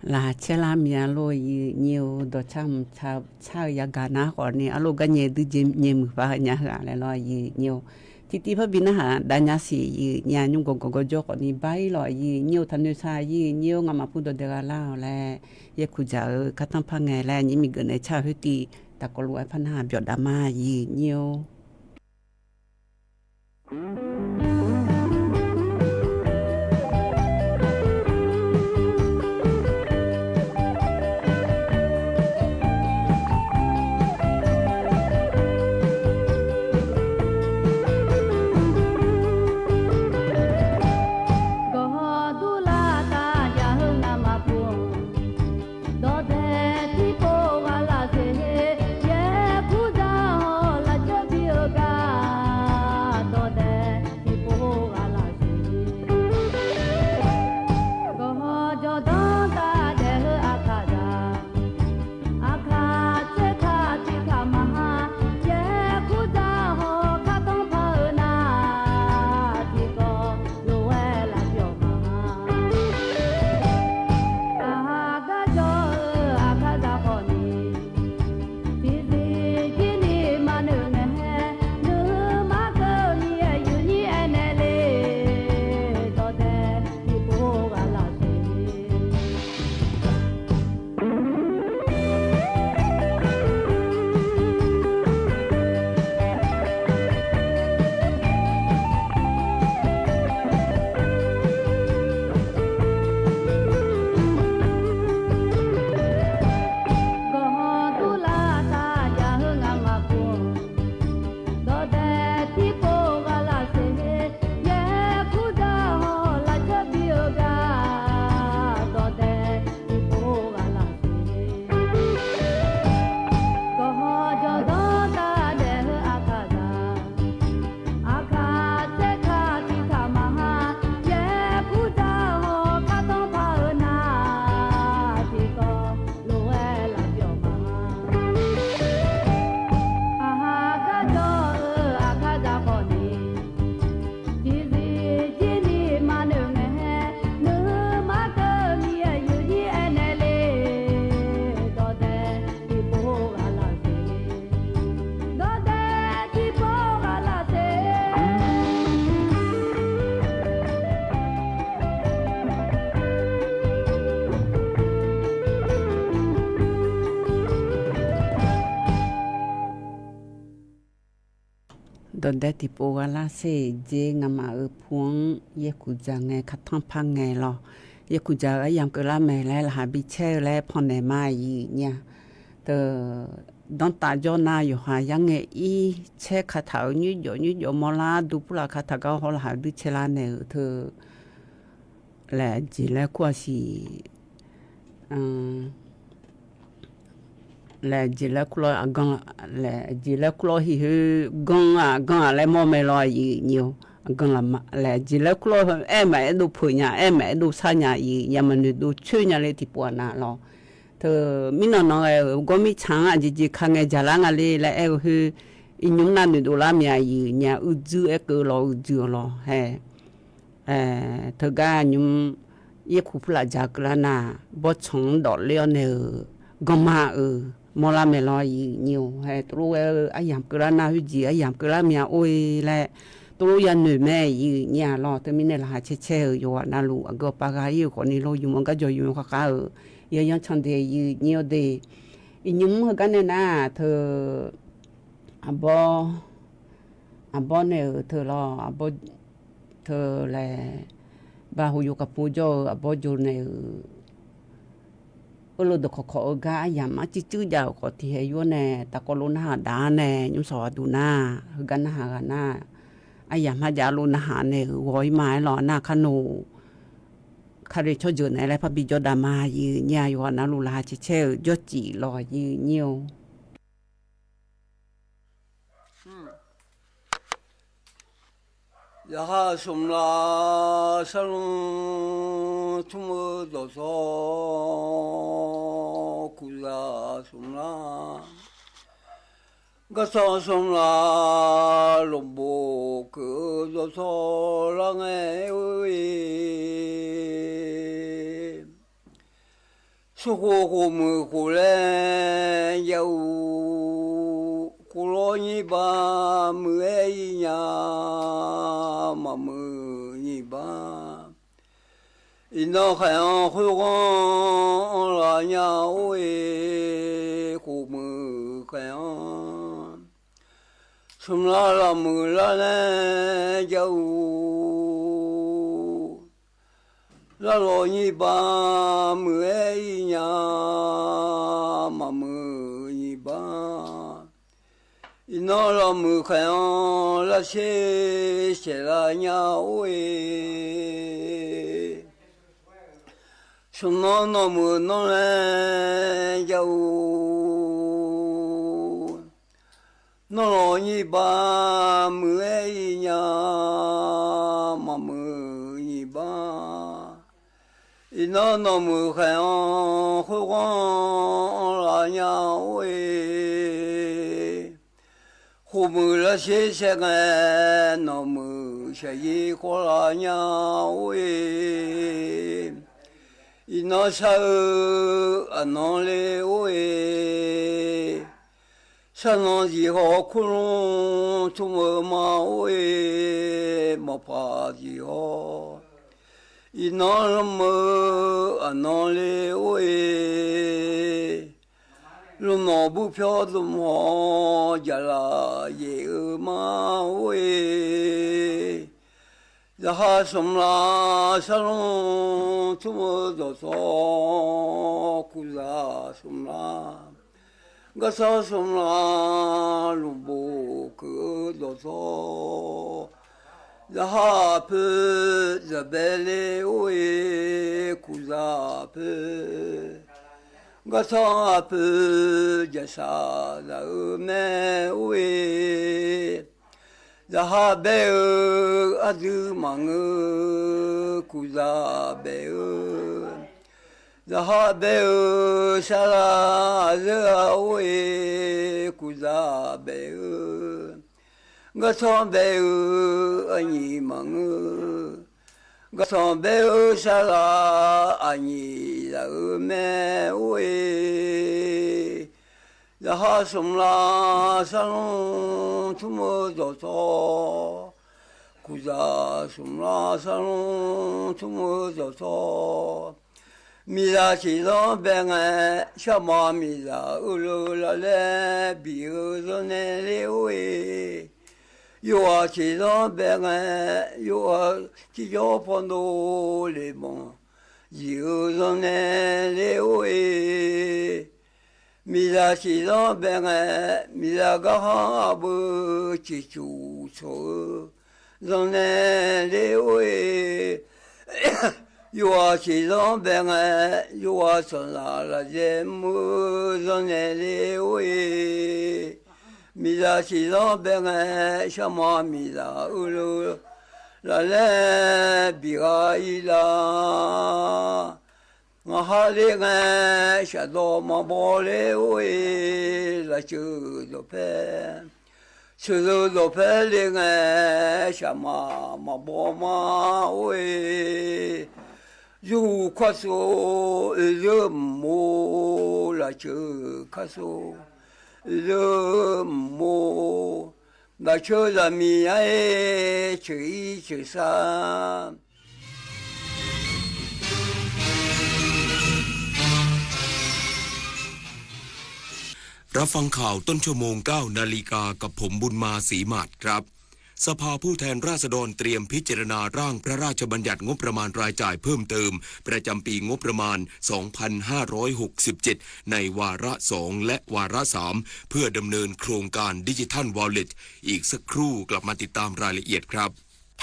là chế la mía lôi nhiều đồ chăm chao chao ya gà ná họ nè alo gà nhẹ từ chim nhẹ mực và nhà hả lại lo nhiều thì tí phải biết nó hả đã nhà xì nhà nhung có cho họ nè bay lo nhiều thanh niên xa nhiều ngắm mà phụ đồ được lao là ye khu giờ các thằng phăng ngày là những mình gần này chao hết tí ta có loại phân hà biểu đam ma nhiều donde tipo la se je ngama puang ye kuja nge khatang phang nge lo ye kuja ayam ke la me la ha bi che le phone mai nya te don ta jo na yo ha yang nge i che khatao như yo mo la du pula khata ga ho la du che la ne te la ji la kwa si la jila kulo agang la jila kulo hi gang la mo me lo yi nhiều gang la jila kulo em mai du phu nya em mai du sa nya yi ya man du chu nya le ti po na lo to mi no go mi chang a ji khang e jala nga le la e hu inyum na du la mya yi nya u ju e ko lo he to ga nyum ye khu pla ja kla na bo chong do le ne goma mola me lo nhiều hay tru ayam kra na hu ji ayam kra mia oi le tru ya nu me nya lo te min la che yo na lu go pa ga yi ko ni lo yu mo ga jo yu ka ye yan chan de nhiều de nyum ga ne na the abo ne the lo abo the le ba hu yu ka pu jo abo jo ne lo được khó ga yam mà chỉ chữ giàu có thì hay vô nè ta có luôn hà đá nè nhưng sò đủ na gan hà na ayam mà giá luôn hà nè gói mái lò na khanu khare cho giờ này lại phải bị cho đam mà gì nhà vô na luôn là chỉ chơi cho chỉ lò gì nhiều
야하 somla salung tumu doso kuya somla gasa somla lombo ku doso lange ui สุโขโขมือโขแลยาวโขโลญิบามือเอียมามือญิบาอินโนขยันคุกอนลาญาโอเอโขมือขยันสุนลามือลาเนยาวลาโลญิบามือเอียมามือญิบาอินโนลามือขยันลาเชเชลาญาโอเอสุนโนมือนเลยาวนโลญิบามือเอียมามือญิบาอินโนมือขยันคุกอนลาญาโอเอหูมือละเชเชงโนมือเชยีโคลาญาโอเออินโนซาอันนเลโอเอสนองจีฮอคุลงทุมมาโอเอมาพาจีฮออินโนลมอันนเลโอเอลุนอบุพยอดุมฮอยาลาเยมาโอเอยะฮาสมลาสลงทุมดอซอคุลาสมลากะซาสมลาลุโบกุดอซอยะฮาเพซะเบเลโอเอคุลาเพกะซาเพยะซาลาเมโอเอยะฮาเบอะดุมังคุลาเบยะฮาเบซาลาซะโอเอคุลาเบกะซาเบอะญีมังกะซาเบซาลาอะญีลาเมโอเอยะฮาสมลาสลงทุมดอซอคุซาสมลาสลงทุมดอซอมีลาชิลอนเบงชะมามีลาอุลุลาเลบิโอโซเนเลโอเอโยอาชิลอนเบงโยอาชิโยปอนโดเลมอนยิโอโซเนเลโอเอมีลาชิลอนเบงมีลากะฮาบุชิชูโซโซเนเลโอเอโยอาชิลอนเบงโยอาสลาลาเจมูโซเนเลโอเอมีลาชิลอนเบงชะมามีลาอุลุลาเลบิกาอิลางาฮาเลงชะโดมาโบเลโอเอลาชูโดเพชูโดเพเลงชะมาโบมาโอเอยูคาโซเรโมลาชูคาโซเรโมลาชูลามีไอชูอีชูซา
รับฟังข่าวต้นชั่วโมง 9 นาฬิกากับผมบุญมาศรีมาศครับสภาผู้แทนราษฎรเตรียมพิจารณาร่างพระราชบัญญัติงบประมาณรายจ่ายเพิ่มเติมประจำปีงบประมาณ 2567 ในวาระ 2 และวาระ 3 เพื่อดำเนินโครงการดิจิทัลวอลเล็ตอีกสักครู่กลับมาติดตามรายละเอียดครับ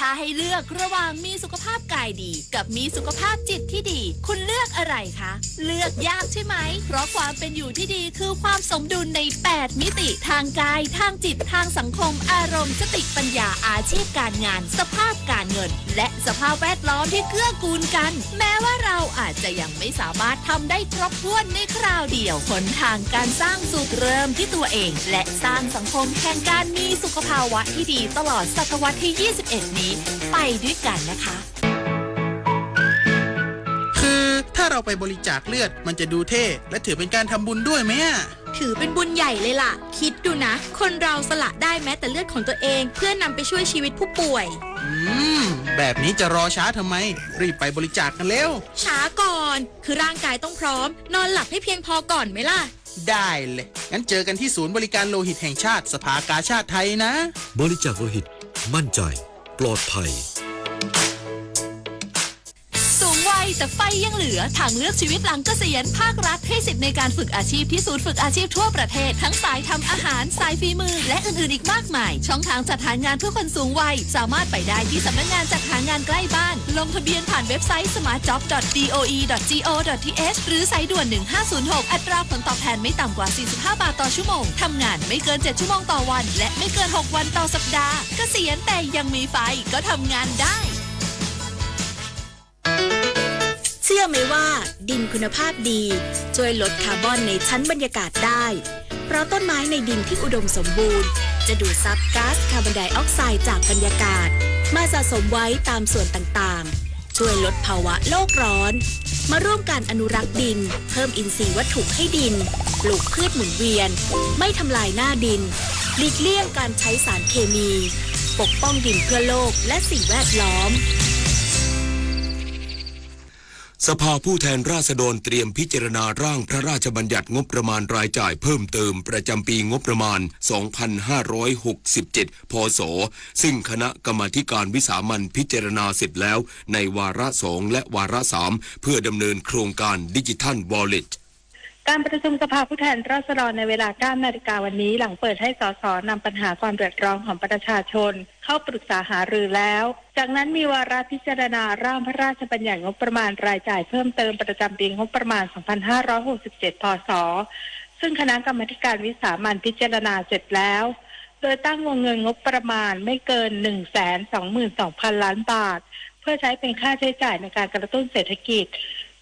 ถ้าให้เลือกระหว่างมีสุขภาพกายดีกับมีสุขภาพจิตที่ดีคุณเลือกอะไรคะเลือกยากใช่ไหมเพราะความเป็นอยู่ที่ดีคือความสมดุลใน8มิติทางกายทางจิตทางสังคมอารมณ์สติปัญญาอาชีพการงานสภาพการเงินและสภาพแวดล้อมที่เกื้อกูลกันแม้ว่าเราอาจจะยังไม่สามารถทำได้ครบถ้วนในคราวเดียวหนทางการสร้างสุขเริ่มที่ตัวเองและสร้างสังคมแห่งการมีสุขภาวะที่ดีตลอดศตวรรษที่ 21 นี้ไปด้วยกันนะคะ
คือถ้าเรา เราไปบริจาคเลือดมันจะดูเท่และถือเป็นการทำบุญด้วยไหมอ่ะ
ถือเป็นบุญใหญ่เลยล่ะคิดดูนะคนเราสละได้แม้แต่เลือดของตัวเองเพื่อนำไปช่วยชีวิตผู้ป่วย
แบบนี้จะรอช้าทำไมรีบไปบริจาคกันเร็ว
ช้าก่อนคือร่างกายต้องพร้อมนอนหลับให้เพียงพอก่อนไหมล่ะ
ได้เลยงั้นเจอกันที่ศูนย์บริการโลหิตแห่งชาติสภากาชาดไทยนะ
บริจาคโลหิตมั่นใจปลอดภัย
สูงวัยแต่ไฟยังเหลือทางเลือกชีวิตหลังเกษียณภาครัฐให้สิทธิ์ในการฝึกอาชีพที่ศูนย์ฝึกอาชีพทั่วประเทศทั้งสายทำอาหารสายฝีมือและอื่นๆอีกมากมายช่องทางจัดหางานเพื่อคนสูงวัยสามารถไปได้ที่สำนักงานจัดหางานใกล้บ้านลงทะเบียนผ่านเว็บไซต์ smartjob.doe.go.th หรือสายด่วน 1506 อัตราผลตอบแทนไม่ต่ำกว่า45 บาทต่อชั่วโมงทำงานไม่เกิน7ชั่วโมงต่อวันและไม่เกิน6วันต่อสัปดาห์เกษียณแต่ยังมีไฟก็ทำงานได้เชื่อไหมว่าดินคุณภาพดีช่วยลดคาร์บอนในชั้นบรรยากาศได้เพราะต้นไม้ในดินที่อุดมสมบูรณ์จะดูดซับก๊าซคาร์บอนไดออกไซด์จากบรรยากาศมาสะสมไว้ตามส่วนต่างๆช่วยลดภาวะโลกร้อนมาร่วมกันอนุรักษ์ดินเพิ่มอินทรีย์วัตถุให้ดินปลูกพืชหมุนเวียนไม่ทำลายหน้าดินหลีกเลี่ยงการใช้สารเคมีปกป้องดินเพื่อโลกและสิ่งแวดล้อม
สภาผู้แทนราษฎรเตรียมพิจารณาร่างพระราชบัญญัติงบประมาณรายจ่ายเพิ่มเติมประจำปีงบประมาณ 2567 พศ. ซึ่งคณะกรรมาธิการวิสามัญพิจารณาเสร็จแล้วในวาระ 2 และวาระ 3 เพื่อดำเนินโครงการดิจิทัลวอลเล็ต
การประชุมสภาผู้แทนราษฎรในเวลา 9 นาฬิกาวันนี้หลังเปิดให้สสนำปัญหาความเดือดร้อนของประชาชนเข้าปรึกษาหารือแล้วจากนั้นมีวาระพิจารณาร่างพระราชบัญญัติงบประมาณรายจ่ายเพิ่มเติมประจำปีงบประมาณ 2567 พศ. ซึ่งคณะกรรมาธิการวิสามัญพิจารณาเสร็จแล้วโดยตั้งวงเงินงบประมาณไม่เกิน 122,000 ล้านบาทเพื่อใช้เป็นค่าใช้จ่ายในการกระตุ้นเศรษฐกิจ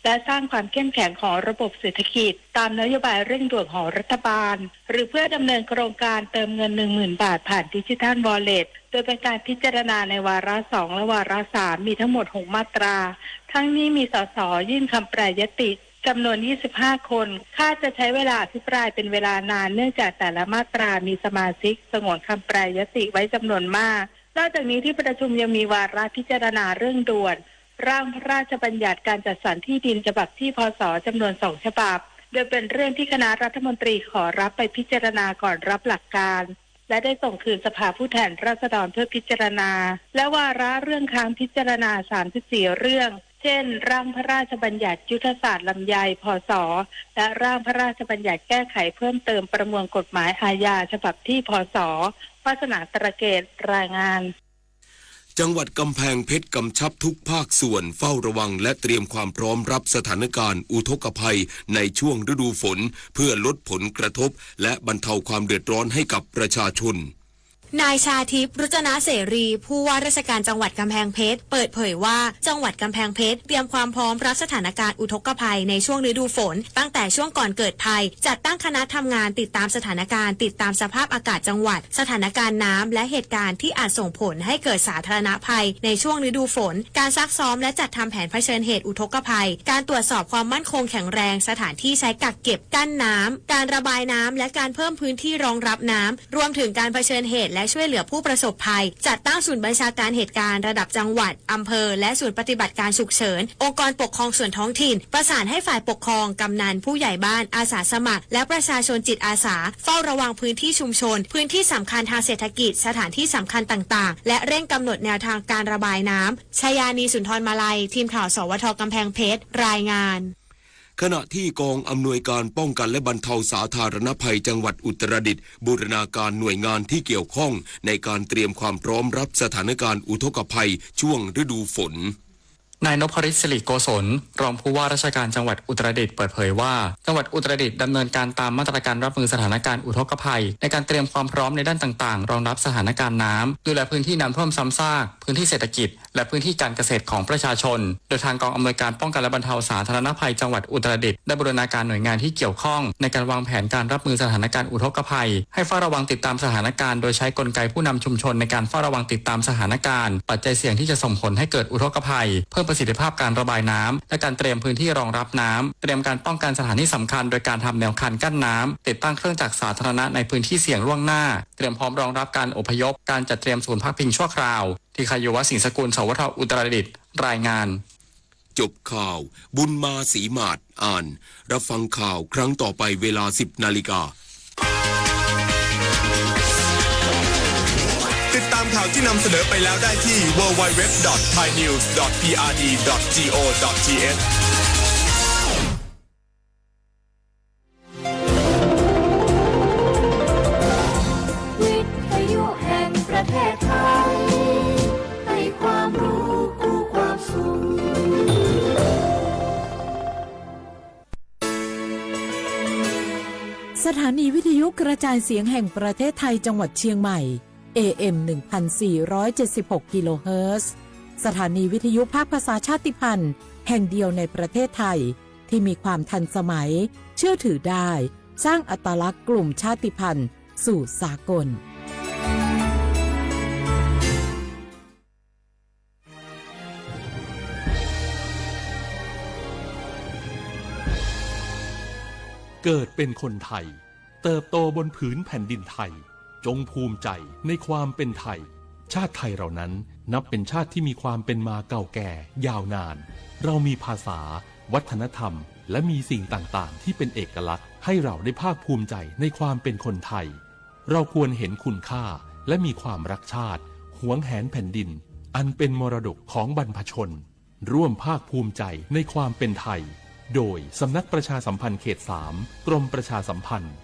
และสร้างความเข้มแข็งของระบบเศรษฐกิจตามนโยบายเร่งด่วนของรัฐบาลหรือเพื่อดำเนินโครงการเติมเงิน 10,000 บาทผ่านดิจิทัลวอลเล็ตโดยเป็นการพิจารณาในวาระ 2 และวาระ 3 มีทั้งหมด 6 มาตราทั้งนี้มีสสยื่นคำแปรยติจำนวน 25 คนคาดจะใช้เวลาอภิปรายเป็นเวลานานเนื่องจากแต่ละมาตรามีสมาชิกสงวนคำแปรยติไว้จำนวนมากนอกจากนี้ที่ประชุมยังมีวาระพิจารณาเรื่องด่วนร่างพระราชบัญญัติการจัดสรรที่ดินฉบับที่พศจำนวน 2 ฉบับโดยเป็นเรื่องที่คณะรัฐมนตรีขอรับไปพิจารณาก่อนรับหลักการและได้ส่งคืนสภาผู้แทนราษฎรเพื่อพิจารณาและวาระเรื่องค้างพิจารณา34เรื่องเช่นร่างพระราชบัญญัติยุทธศาสตร์ลำไยพศและร่างพระราชบัญญัติแก้ไขเพิ่มเติมประมวลกฎหมายอาญาฉบับที่พศ.วาสนาตระเกตรายงาน
จังหวัดกำแพงเพชรกำชับทุกภาคส่วนเฝ้าระวังและเตรียมความพร้อมรับสถานการณ์อุทกภัยในช่วงฤดูฝนเพื่อลดผลกระทบและบรรเทาความเดือดร้อนให้กับประชาชน
นายชาทิพย์รุจนะเสรีผู้ว่าราชการจังหวัดกำแพงเพชรเปิดเผยว่าจังหวัดกำแพงเพชรเตรียมความพร้อมรับสถานการณ์อุทกภัยในช่วงฤดูฝนตั้งแต่ช่วงก่อนเกิดภัยจัดตั้งคณะทำงานติดตามสถานการณ์ติดตามสภาพอากาศจังหวัดสถานการณ์น้ำและเหตุการณ์ที่อาจส่งผลให้เกิดสาธารณภัยในช่วงฤดูฝนการซักซ้อมและจัดทำแผนเผชิญเหตุอุทกภัยการตรวจสอบความมั่นคงแข็งแรงสถานที่ใช้กักเก็บกั้นน้ำการระบายน้ำและการเพิ่มพื้นที่รองรับน้ำรวมถึงการเผชิญเหตุและช่วยเหลือผู้ประสบภัยจัดตั้งศูนย์บัญชาการเหตุการณ์ระดับจังหวัดอำเภอและศูนย์ปฏิบัติการฉุกเฉินองค์กรปกครองส่วนท้องถิ่นประสานให้ฝ่ายปกครองกำนันผู้ใหญ่บ้านอาสาสมัครและประชาชนจิตอาสาเฝ้าระวังพื้นที่ชุมชนพื้นที่สำคัญทางเศรษฐกิจสถานที่สำคัญต่างๆและเร่งกำหนดแนวทางการระบายน้ำชยานีสุนทรมาลัยทีมข่าวสวท.กำแพงเพชรรายงาน
ขณะที่กองอำนวยการป้องกันและบรรเทาสาธารณภัยจังหวัดอุตรดิตถ์บูรณาการหน่วยงานที่เกี่ยวข้องในการเตรียมความพร้อมรับสถานการณ์อุทกภัยช่วงฤดูฝน
นายนพฤทธิ์ สิริโกศลรองผู้ว่าราชการจังหวัดอุตรดิตถ์เปิดเผยว่าจังหวัดอุตรดิตถ์ดำเนินการตามมาตรการรับมือสถานการณ์อุทกภัยในการเตรียมความพร้อมในด้านต่างๆรองรับสถานการณ์น้ำดูแลพื้นที่น้ำท่วมซ้ำซากพื้นที่เศรษฐกิจและพื้นที่การเกษตรของประชาชนโดยทางกองอำนวยการป้องกันและบรรเทาสาธารณภัยจังหวัดอุตรดิตถ์ได้บูรณาการหน่วยงานที่เกี่ยวข้องในการวางแผนการรับมือสถานการณ์อุทกภัยให้เฝ้าระวังติดตามสถานการณ์โดยใช้กลไกผู้นำชุมชนในการเฝ้าระวังติดตามสถานการณ์ปัจจัยเสี่ยงที่จะส่งผลให้เกิดอุทกภัยเพิ่มประ ประสิทธิภาพการระบายน้ำและการเตรียมพื้นที่รองรับน้ำเตรียมการป้องกันสถานที่สำคัญโดยการทำแนวคันกั้นน้ำติดตั้งเครื่องจักรสาธารณะในพื้นที่เสี่ยงล่วงหน้าเตรียมพร้อมรองรับการอพยพการจัดเตรียมศูนย์พักพิงชั่วคราวที่คายุวสิงห์สกุลสวทอุตรดิตถ์รายงาน
จบข่าวบุญมาศรีมาศอ่านรับฟังข่าวครั้งต่อไปเวลา 10 นาฬิกา
ติดตามข่าวที่นำเสนอไปแล้วได้ที่ www.thainews.prd.go.th
วิทยุแห่งประเทศไทยให้ความรู้คู่ความสุข
สถานีวิทยุกระจายเสียงแห่งประเทศไทยจังหวัดเชียงใหม่ AM 1476 กิโลเฮิรตซ์สถานีวิทยุภาคภาษาชาติพันธุ์แห่งเดียวในประเทศไทยที่มีความทันสมัยเชื่อถือได้สร้างอัตลักษณ์กลุ่มชาติพันธุ์สู่สากล
เกิดเป็นคนไทยเติบโตบนผืนแผ่นดินไทยจงภูมิใจในความเป็นไทยชาติไทยเรานั้นนับเป็นชาติที่มีความเป็นมาเก่าแก่ยาวนานเรามีภาษาวัฒนธรรมและมีสิ่งต่างๆที่เป็นเอกลักษณ์ให้เราได้ภาคภูมิใจในความเป็นคนไทยเราควรเห็นคุณค่าและมีความรักชาติหวงแหนแผ่นดินอันเป็นมรดกของบรรพชนร่วมภาคภูมิใจในความเป็นไทยโดยสำนักประชาสัมพันธ์เขต 3 กรมประชาสัมพันธ์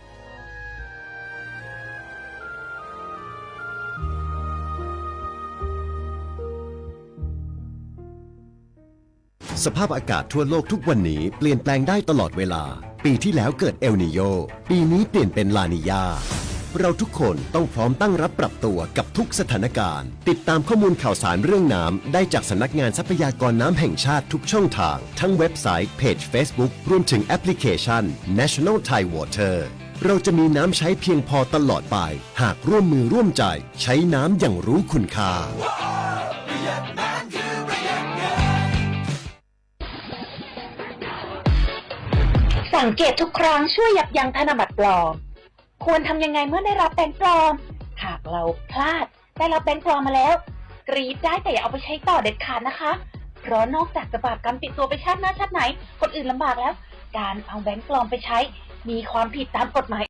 สภาพอากาศทั่วโลกทุกวันนี้เปลี่ยนแปลงได้ตลอดเวลาปีที่แล้วเกิดเอลนีโญปีนี้เปลี่ยนเป็นลานีญาเราทุกคนต้องพร้อมตั้งรับปรับตัวกับทุกสถานการณ์ติดตามข้อมูลข่าวสารเรื่องน้ำได้จากสำนักงานทรัพยากรน้ำแห่งชาติทุกช่องทางทั้งเว็บไซต์เพจ Facebook รวมถึงแอปพลิเคชัน National Thai Water เราจะมีน้ำใช้เพียงพอตลอดไปหากร่วมมือร่วมใจใช้น้ำอย่างรู้คุณค่า
สังเกตทุกครั้งช่วยยับยั้งธนบัตรปลอมควรทำยังไงเมื่อได้รับแบงค์ปลอมหากเราพลาดได้รับแบงค์ปลอมมาแล้วกรีดได้แต่อย่าเอาไปใช้ต่อเด็ดขาดนะคะเพราะนอกจากจะบาปกรรมติดตัวไปชาติหน้าชาติไหนคนอื่นลำบากแล้วการเอาแบงค์ปลอมไปใช้มีความผิดตามกฎหมาย